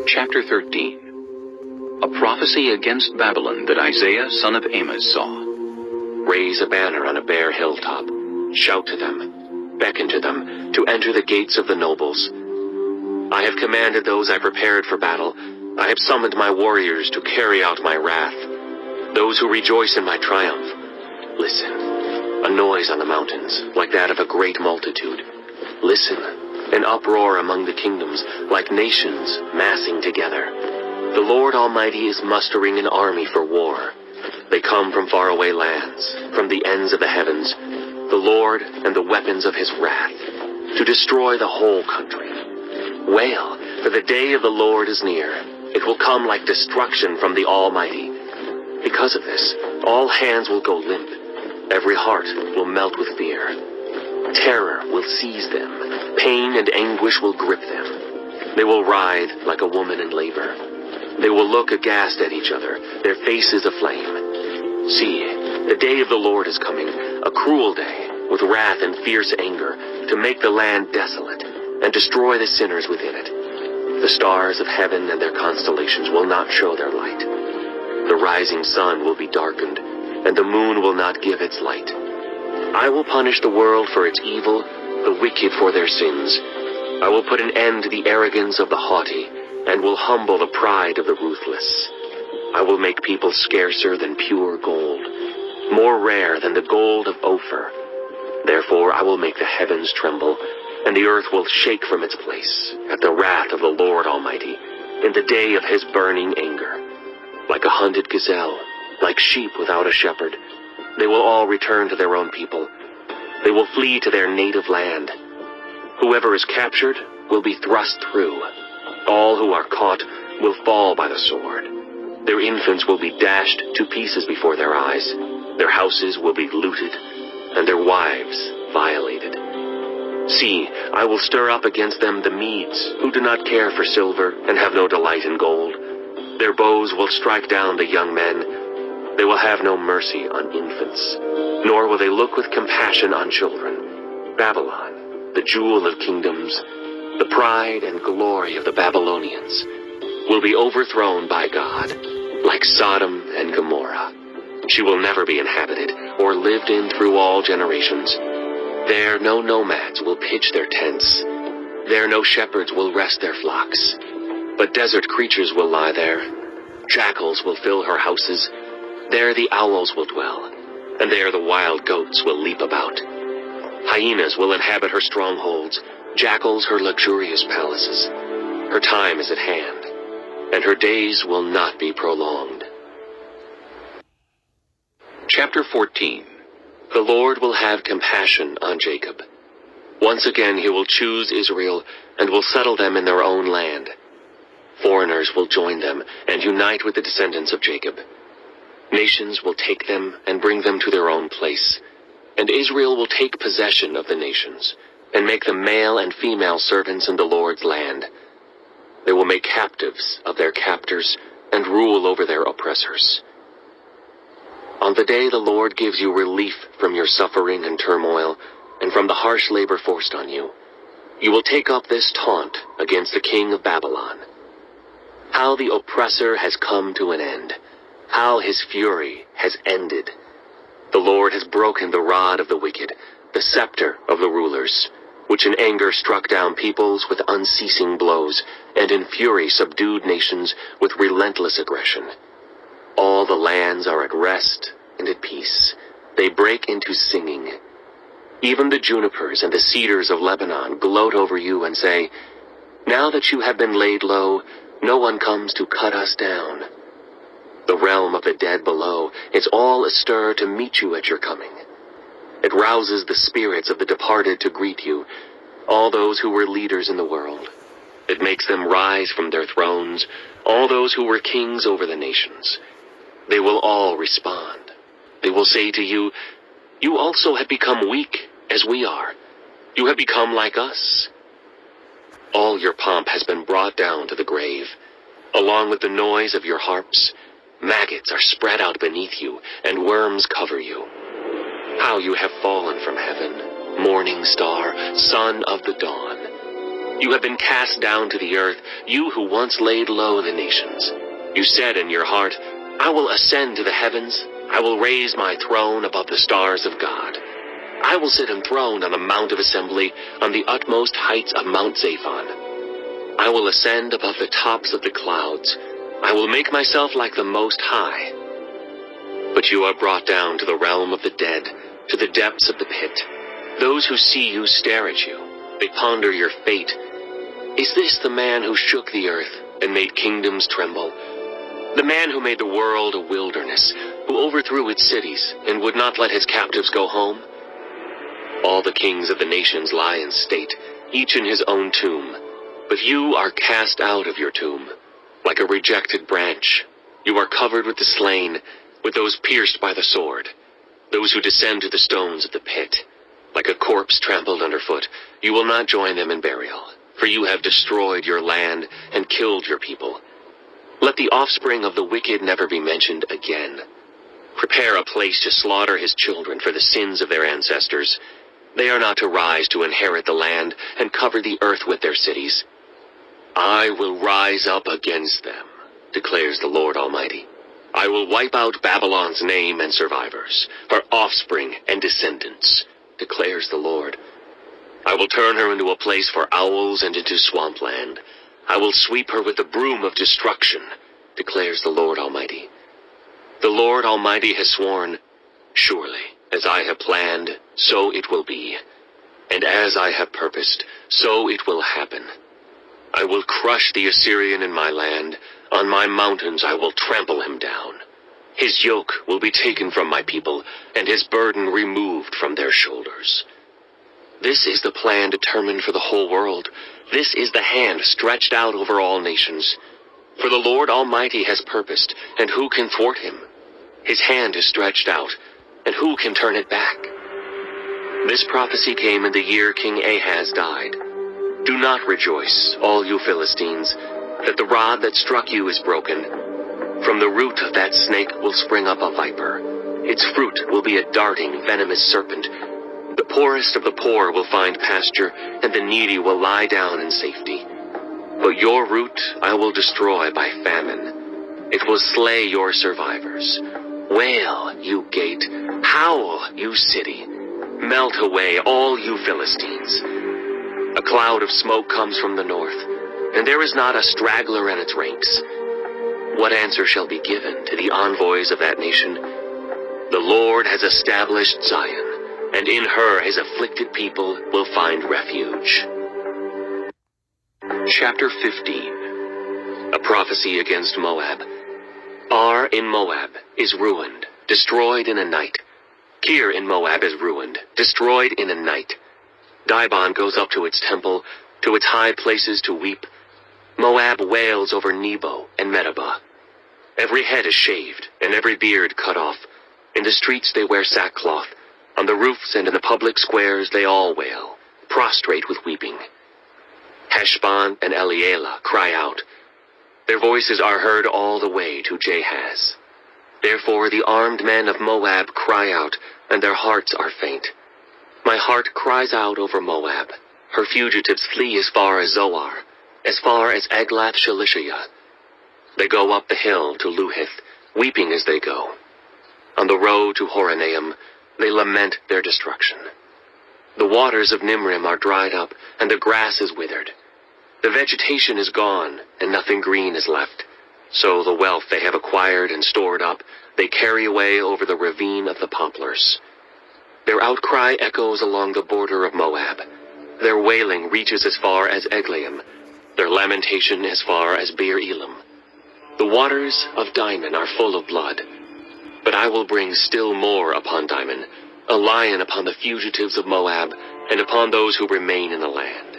Chapter 13. A prophecy against Babylon that Isaiah son of Amos saw. Raise a banner on a bare hilltop. Shout to them. Beckon to them to enter the gates of the nobles. I have commanded those I prepared for battle. I have summoned my warriors to carry out my wrath. Those who rejoice in my triumph. Listen. A noise on the mountains, like that of a great multitude. Listen. An uproar among the kingdoms, like nations massing together. The Lord Almighty is mustering an army for war. They come from faraway lands, from the ends of the heavens, the Lord and the weapons of his wrath, to destroy the whole country. Wail, for the day of the Lord is near. It will come like destruction from the Almighty. Because of this, all hands will go limp. Every heart will melt with fear. Terror will seize them. Pain and anguish will grip them. They will writhe like a woman in labor. They will look aghast at each other, their faces aflame. See, the day of the Lord is coming, a cruel day, with wrath and fierce anger, to make the land desolate, and destroy the sinners within it. The stars of heaven and their constellations will not show their light. The rising sun will be darkened, and the moon will not give its light. I will punish the world for its evil, the wicked for their sins. I will put an end to the arrogance of the haughty, and will humble the pride of the ruthless. I will make people scarcer than pure gold, more rare than the gold of Ophir. Therefore I will make the heavens tremble, and the earth will shake from its place at the wrath of the Lord Almighty, in the day of his burning anger. Like a hunted gazelle, like sheep without a shepherd, they will all return to their own people. They will flee to their native land. Whoever is captured will be thrust through. All who are caught will fall by the sword. Their infants will be dashed to pieces before their eyes. Their houses will be looted, and their wives violated. See, I will stir up against them the Medes, who do not care for silver and have no delight in gold. Their bows will strike down the young men. They will have no mercy on infants, nor will they look with compassion on children. Babylon, the jewel of kingdoms, the pride and glory of the Babylonians, will be overthrown by God, like Sodom and Gomorrah. She will never be inhabited or lived in through all generations. There no nomads will pitch their tents. There no shepherds will rest their flocks. But desert creatures will lie there. Jackals will fill her houses. There the owls will dwell, and there the wild goats will leap about. Hyenas will inhabit her strongholds, jackals her luxurious palaces. Her time is at hand, and her days will not be prolonged. Chapter 14. The Lord will have compassion on Jacob. Once again he will choose Israel, and will settle them in their own land. Foreigners will join them, and unite with the descendants of Jacob. Nations will take them and bring them to their own place, and Israel will take possession of the nations, and make them male and female servants in the Lord's land. They will make captives of their captors, and rule over their oppressors. On the day the Lord gives you relief from your suffering and turmoil, and from the harsh labor forced on you, you will take up this taunt against the king of Babylon. How the oppressor has come to an end. How his fury has ended. The Lord has broken the rod of the wicked, the scepter of the rulers, which in anger struck down peoples with unceasing blows, and in fury subdued nations with relentless aggression. All the lands are at rest and at peace. They break into singing. Even the junipers and the cedars of Lebanon gloat over you and say, "Now that you have been laid low, no one comes to cut us down." The realm of the dead below is all astir to meet you at your coming. It rouses the spirits of the departed to greet you, all those who were leaders in the world. It makes them rise from their thrones, all those who were kings over the nations. They will all respond. They will say to you, "You also have become weak, as we are. You have become like us." All your pomp has been brought down to the grave, along with the noise of your harps. Maggots are spread out beneath you, and worms cover you. How you have fallen from heaven, morning star, son of the dawn. You have been cast down to the earth, you who once laid low the nations. You said in your heart, I will ascend to the heavens. I will raise my throne above the stars of God. I will sit enthroned on the Mount of Assembly, on the utmost heights of Mount Zaphon. I will ascend above the tops of the clouds. I will make myself like the Most High. But you are brought down to the realm of the dead, to the depths of the pit. Those who see you stare at you. They ponder your fate. Is this the man who shook the earth and made kingdoms tremble? The man who made the world a wilderness, who overthrew its cities and would not let his captives go home? All the kings of the nations lie in state, each in his own tomb. But you are cast out of your tomb, like a rejected branch. You are covered with the slain, with those pierced by the sword, those who descend to the stones of the pit. Like a corpse trampled underfoot, you will not join them in burial, for you have destroyed your land and killed your people. Let the offspring of the wicked never be mentioned again. Prepare a place to slaughter his children for the sins of their ancestors. They are not to rise to inherit the land and cover the earth with their cities. I will rise up against them, declares the Lord Almighty. I will wipe out Babylon's name and survivors, her offspring and descendants, declares the Lord. I will turn her into a place for owls and into swampland. I will sweep her with the broom of destruction, declares the Lord Almighty. The Lord Almighty has sworn, surely, as I have planned, so it will be. And as I have purposed, so it will happen. I will crush the Assyrian in my land. On my mountains I will trample him down. His yoke will be taken from my people, and his burden removed from their shoulders. This is the plan determined for the whole world. This is the hand stretched out over all nations. For the Lord Almighty has purposed, and who can thwart him? His hand is stretched out, and who can turn it back? This prophecy came in the year King Ahaz died. Do not rejoice, all you Philistines, that the rod that struck you is broken. From the root of that snake will spring up a viper. Its fruit will be a darting, venomous serpent. The poorest of the poor will find pasture, and the needy will lie down in safety. But your root I will destroy by famine. It will slay your survivors. Wail, you gate. Howl, you city. Melt away, all you Philistines. A cloud of smoke comes from the north, and there is not a straggler in its ranks. What answer shall be given to the envoys of that nation? The Lord has established Zion, and in her his afflicted people will find refuge. Chapter 15. A prophecy against Moab. Ar in Moab is ruined, destroyed in a night. Kir in Moab is ruined, destroyed in a night. Dibon goes up to its temple, to its high places to weep. Moab wails over Nebo and Medeba. Every head is shaved, and every beard cut off. In the streets they wear sackcloth. On the roofs and in the public squares they all wail, prostrate with weeping. Heshbon and Elealeh cry out. Their voices are heard all the way to Jahaz. Therefore the armed men of Moab cry out, and their hearts are faint. My heart cries out over Moab. Her fugitives flee as far as Zoar, as far as Eglath-Shalishah. They go up the hill to Luhith, weeping as they go. On the road to Horonaim, they lament their destruction. The waters of Nimrim are dried up, and the grass is withered. The vegetation is gone, and nothing green is left. So the wealth they have acquired and stored up, they carry away over the ravine of the poplars. Their outcry echoes along the border of Moab. Their wailing reaches as far as Eglaim, their lamentation as far as Beer Elam. The waters of Dimon are full of blood. But I will bring still more upon Dimon, a lion upon the fugitives of Moab, and upon those who remain in the land.